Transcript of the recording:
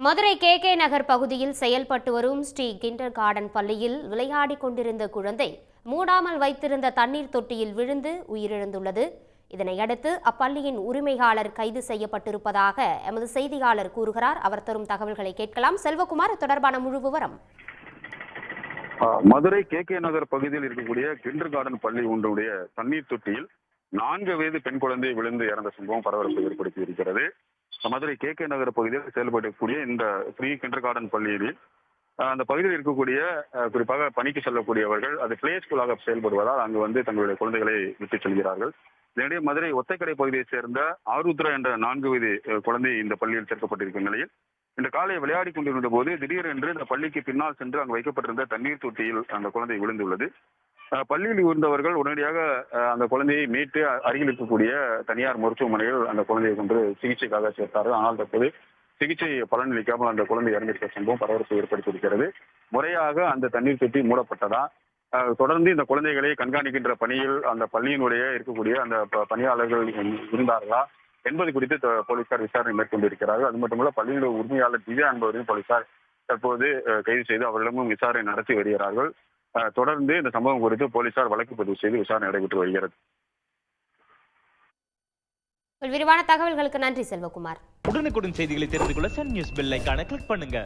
Madurai K நகர் பகுதியில் செயல்பட்டு வரும் ஸ்ரீ கிண்டர் கார்டன் பள்ளியில் விளையாடிக் கொண்டிருந்த குழந்தை மூடாமல் வைத்திருந்த தண்ணீர் தொட்டியில் விழுந்து உயிரிழந்துள்ளது. இதனையடுத்து அப்பள்ளியின் உரிமையாளர் கைது செய்யப்பட்டிருப்பதாக எமது செய்தியாளர் கூறுகிறார். அவர் தரும் தகவல்களை கேட்கலாம். செல்வகுமார், தொடர்பான முழு விவரம். மதுரை கே நகர் பகுதியில் இருக்கக்கூடிய கிண்டர் கார்டன் பள்ளி ஒன்றுடைய தண்ணீர் தொட்டியில் 4 வயது பெண் குழந்தை விழுந்து இறந்த சம்பவம் பரபரப்பை ஏற்படுத்தி இருக்கிறது. மதுரை கே நகர் பகுதியில் செயல்படக்கூடிய இந்த ஸ்ரீ கிண்டர் கார்டன் பள்ளியில் அந்த பகுதியில் இருக்கக்கூடிய குறிப்பாக பணிக்கு செல்லக்கூடியவர்கள் அது பிளே ஸ்கூலாக செயல்படுவதால் அங்கு தங்களுடைய குழந்தைகளை விட்டு செல்கிறார்கள். இதனிடையே மதுரை ஒத்தைக்கடை பகுதியைச் சேர்ந்த ஆருத்ரா என்ற 4 வயது குழந்தை இந்த பள்ளியில் சேர்க்கப்பட்டிருக்கும் நிலையில் இன்று காலை விளையாடி கொண்டிருந்த போது திடீரென்று இந்த பள்ளிக்கு பின்னால் சென்று அங்கு வைக்கப்பட்டிருந்த தண்ணீர் தொட்டியில் அந்த குழந்தை விழுந்துள்ளது. பள்ளியில் இருந்தவர்கள் உடனடியாக அந்த குழந்தையை மீட்டு அருகில் இருக்கக்கூடிய தனியார் மருத்துவமனையில் அந்த குழந்தையை கொண்டு சிகிச்சைக்காக சேர்த்தார்கள். ஆனால் தற்போது சிகிச்சை பலனளிக்காமல் அந்த குழந்தை இறந்திருக்க சம்பவம் பரபரப்பை ஏற்படுத்தியிருக்கிறது. முறையாக அந்த தண்ணீர் தொட்டி மூடப்பட்டதா, தொடர்ந்து இந்த குழந்தைகளை கண்காணிக்கின்ற பணியில் அந்த பள்ளியினுடைய இருக்கக்கூடிய அந்த பணியாளர்கள் இருந்தார்களா என்பது குறித்து போலீசார் விசாரணை மேற்கொண்டிருக்கிறார்கள். அது மட்டுமல்ல, பள்ளியினுடைய உரிமையாளர் திவ்யா என்பவரையும் போலீசார் தற்போது கைது செய்து அவர்களிடமும் விசாரணை நடத்தி வருகிறார்கள். தொடர்ந்து இந்த சம்பவம் குறித்து போலீசார் வழக்கு பதிவு செய்து விசாரணை நடைபெற்று வருகிறது. விரிவான தகவல்களுக்கு நன்றி செல்வகுமார். உடனுக்குடன் செய்திகளை தெரிந்து கொள்ள சன் நியூஸ் பெல் ஐகானை கிளிக் பண்ணுங்க.